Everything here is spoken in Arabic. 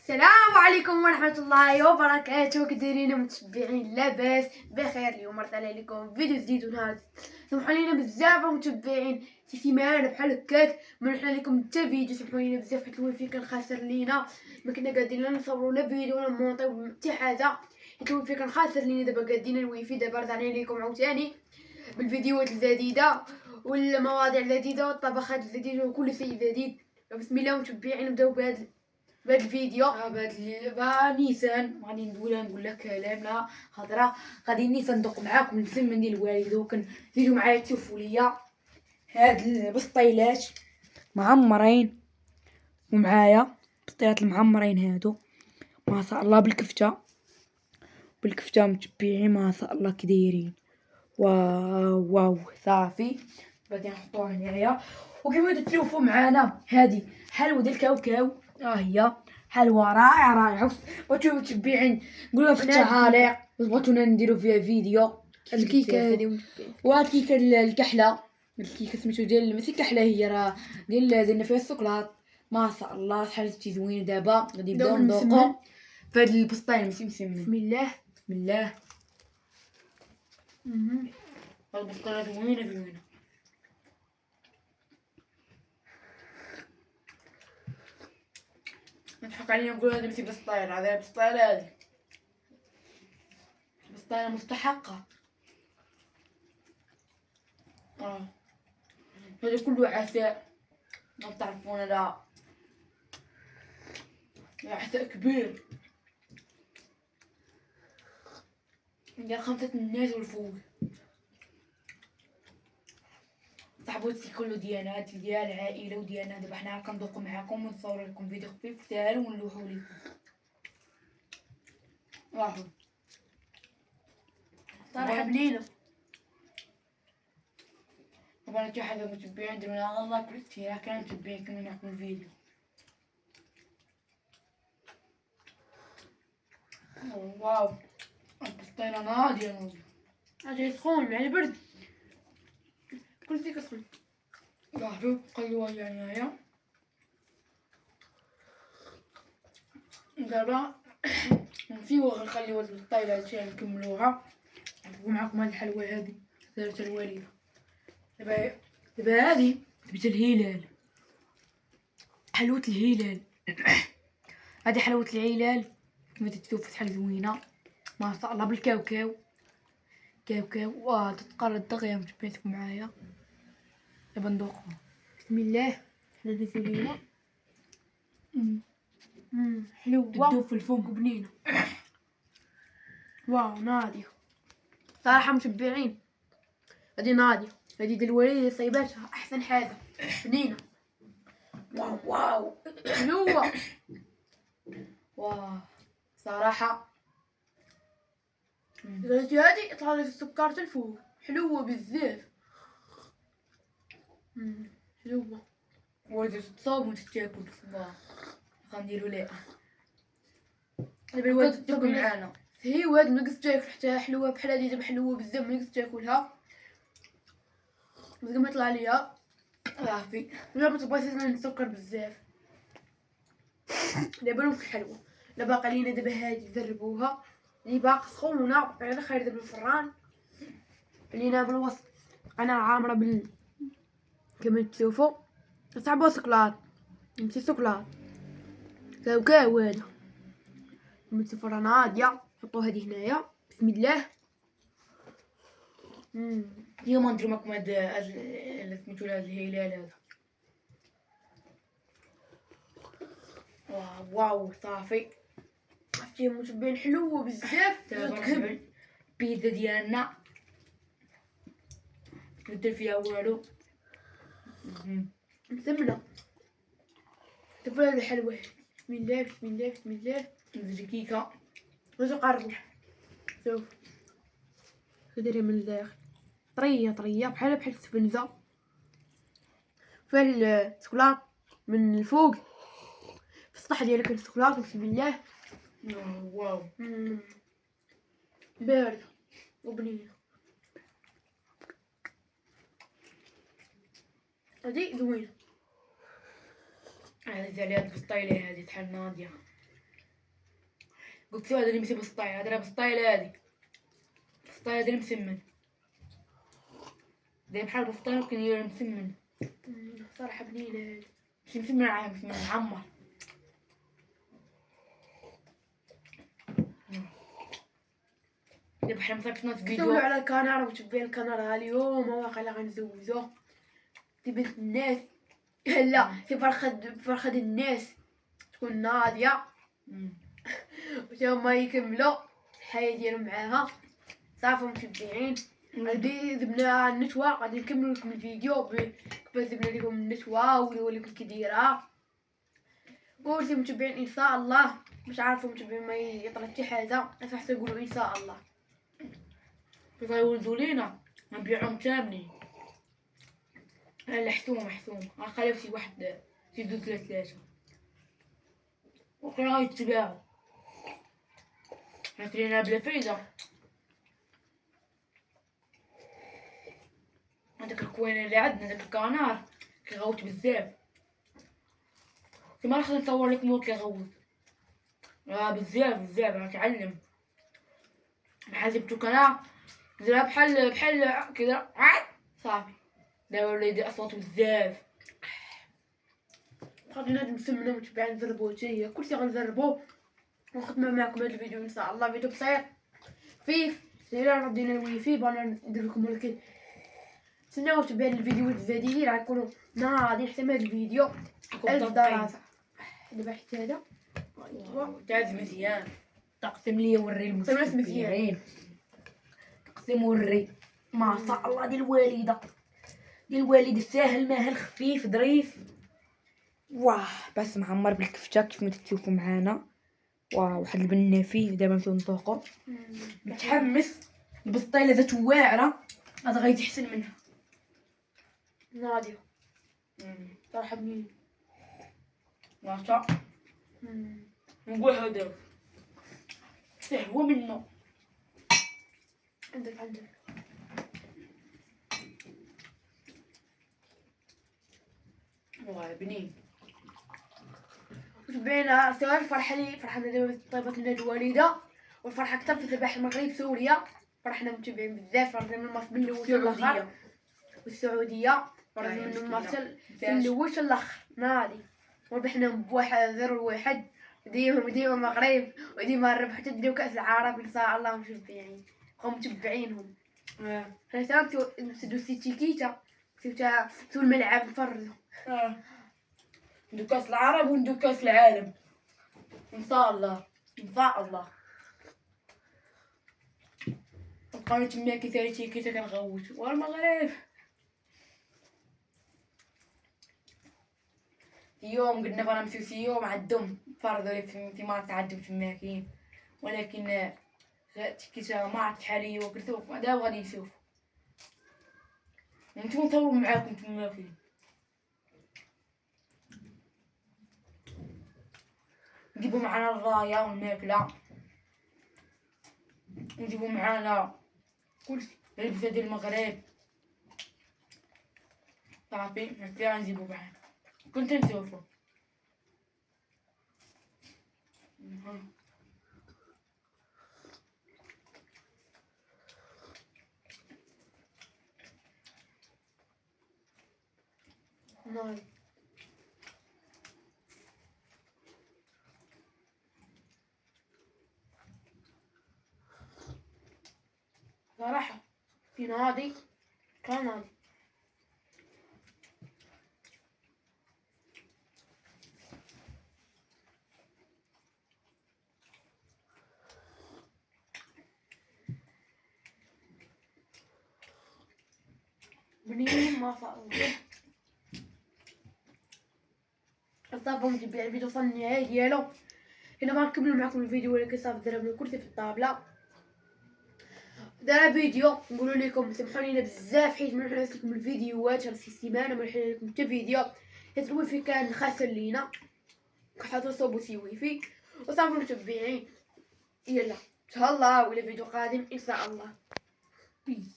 السلام عليكم ورحمة الله وبركاته. كدايرين متبعين؟ لاباس بخير. اليوم رد عليكم فيديو جديد ونهار سمحوا لينا بزاف متبعين شي سيمانه بحال هكاك ما نحنا لكم حتى فيديو. سمحوا لينا بزاف حيت الويفي كان خاسر لينا، ما كنا قادين لا نصوروا لا فيديو ولا نمونطيو حتى حاجه حيت الويفي كان خاسر لينا. دابا قادين الويفي، دابا رجعنا لكم عاوتاني بالفيديوهات الجديده والمواضيع الجديده والطبخات الجديده وكل شيء جديد. بسم الله متبعين، نبداو بهذا الفيديو. نيسان غادي نقول لك كلام لا خضرا. غادي نيسان ندوق معاكم الفم ديال الوالد، وكنزيدوا معايا تشوفوا ليا هاد البسطيلات معمرين، ومعايا البسطيلات المعمرين هادو ما شاء الله بالكفته متبعين ما شاء الله كدايرين. واو صافي غادي نحطوها هنايا. وكما تشوفوا معانا هذه حلوه ديال الكاوكاو، هي حلوه رائعه. بغيتو متبعين قولوها في التعاليق بغيتونا نديرو فيها فيديو. الكيكه هذه وهاد الكيكه الكحله، الكيكه سميتو ديال ماشي كحله، هي راه درنا فيها السكلاط ما شاء الله شحال شي زوين. دابا غادي نبداو ندوقو في هاد البسطيل ماشي مسمن. بسم الله بسم الله. هاد البسطيله زوينه. نضحك علينا نقول هذا ماشي بسطيله، هذا بسطيله، هذه بسطيله مستحقه. هذا كله عساء، ما تعرفون لا عساء كبير ديال 5 الناس والفوق. صاحبوتي كله ديالنا ديال العائله وديالنا. دابا حنا كندوقو معاكم ونصور لكم فيديو خفيف ساهل ونلوحو لكم. راهو صراحه بنينه. طبعا شي حاجه متبعين ديرونا الله كلشي راه كان متبعين كنا نعرفو الفيديو. واو البسطيله ناضيه اجي سخون مع البرد كل شيء كسخون. صاحبي قلوها هنايا. دابا نمشيو غنخليو هاد البسطيله هادشي نكملوها نشوفو معاكم هاد الحلوى هادي دارتها الوالده. دابا هادي جبت الهلال، حلوة الهلال. هادي حلوة الهلال كما تشوفوا شحال زوينه ما شاء الله بالكاوكاو. واه تتقرد دغيا متبعتكم معايا. دابا ندوقها. بسم الله. حنا ديزولينا. حلوه تدوب في الفم وبنينه. واو ناضيه صراحه متبعين. هادي ناضيه، هادي ديال الوالده صايباتها احسن حاجه بنينه. واو حلوه. واه صراحه درتي هادي يطلع لك السكر حتى الفوق. حلوه بزاف. حلوه ولات تصاوب وتتاكل. واه غنديرو ليها دابا الواد تاكل معانا. هي واد منقص تاكل حتى حلوه بحال هادي. دابا حلوه بزاف منقص تاكلها زعما طلع ليا صافي. ولا ما تبغيش السكر بزاف. دابا نوك الحلوه لا باقا لينا. دابا هادي جربوها اللي باقا سخونه على خير. دابا الفران لينا بالوسط انا عامره كما تشوفوا صعبوا سكلاط ماشي سكلاط كاوكاو هذا. كما تشوفوا راه ناضيه. نحطو هادي هنايا بسم الله. اليوم نديرو معكم هاد سميتو هاد الهلال هذا. واو صافي. عرفتي متبين حلوه بزاف. دابا نرجعو البيتزا ديالنا ندير فيها والو مسمنه. شوفوا هاد الحلوه. بسم الله بسم الله بسم الله. ندير كيكه باش قربوا شوف كديرها من الداخل طريه بحال السفنجه. فيها الشوكولاط من الفوق في السطح ديالك الشوكولاط. بسم الله. واو بارده وبنينه. هادي زوينه. هذه عليها البسطيله هذه شحال ناضيه. قلت له هذا اللي مسي بسطاي، هذا لا بسطاي لا هادي، بسطاي هذا اللي مسمن، زي بحال بسطاي ولكن هي مسمن. صراحة بنينة هادي. ماشي مسمن عام، مسمن معمر. دابا حنا مصيفطنا في سولوا فيديو. على الكنارة متبعين الكنارة اليوم واقيلا غنزوجو في بنت الناس. لا في فرخة الناس تكون ناضية وتا هما يكملوا الحياة ديالهم معاها. صافي متبعين غادي ذبنا النتوى، غادي نكملوا لكم الفيديو كيفاش ذبنا لكم النتوى ونوريكم كي دايره. قولتي متبعين ان شاء الله باش عارفوا متبعين ما يطلع حتى حاجه، فحتى نقولوا ان شاء الله. كيف غيولدوا لينا غنبيعوهم كاملين. لا حسوم غنخليو شي واحد شي جوج ولا ثلاثة وخرا غيتباعو. حنا كلينا بلا فايدة. هداك الكوينة اللي عندنا داك الكنار كيغوت بزاف، كيما خصني نصور لكم هو كيغوت بزاف غنتعلم. بحال جبتو كنار ديرها بحال كذا صافي دابا ولا يدير اصوات بزاف. غادي نسمنو متبعين نجربو حتى هي، كلشي غنجربو ونختمو معكم هاد الفيديو ان شاء الله. فيديو قصير خفيف الا ردينا الويفي بغينا ندير لكم، ولكن تسناو تبعوا الفيديوهات الجديدة غيكونوا ناضين حتى من هاد الفيديو 1000 درجة. دابا حتى هذا تعز مزيان. تقسم لي وري مزيان. المتبعين، تقسم وري ما شاء الله ديال الوالده، ديال الوالد ساهل ماهل خفيف ظريف. واه بس معمر بالكفته كيف ما تشوفوا معانا. واه واحد البنه فيه. دابا نمشيو نطوقو. متحمس. البسطيله ذات واعره هذا غادي يحسن منها ناضية صراحة بنين. واتا نقول هذا هو منه. عندك واه بنين. وتبعينا سواء الفرحة لي فرحنا دابا طيبت لنا الوالدة، والفرحة أكثر في ذبح المغرب سوريا. فرحنا متابعين بزاف، فرحنا من الماس من الأول للآخر. والسعودية فرحنا من الماس من الأول للآخر ناضي. وربحنا بواحد 0-1 ديما المغرب وديما الربح حتى نديو كأس العرب ان شاء الله. متبعين متبعينهم. حنا نسدو سيتيكيتا نمشيو الملعب نفرجو. ندو كأس العرب وندو كأس العالم ان شاء الله بقاو تما كي سيتيكيتا كنغوت والمغرب. يوم قلنا بغينا نمشيو شي يوم عندهم فرضوا لي في مارس عندهم تماكين، ولكن تيكيتا ما عرفت شحال هي وكلتو دابا غادي نشوف نتوما نصور معاكم تماكين. نجيبو معنا الرايه والماكله، نجيبو معنا كلشي اللبسه ديال المغرب صافي هكا نجيبو معنا. كنت نشوفو ناي صراحة في نادي كان نادي بنين ما شاء الله. صافي متبعين الفيديو وصل النهاية ديالو. هنا ما نكملو معكم الفيديو ولكن صافي ضربنا كلشي في الطابلة. دار فيديو نقولوا لكم سمحوا لينا بزاف حيت ما نحرس لكم الفيديوهات هاد السيمانه، ما نحرس لكم حتى فيديو حيت الويفي كان خاسر لينا، كنحطو صوبو سي ويفي. وصافي متبعين يلا تهلاو الى فيديو قادم ان شاء الله. بيس.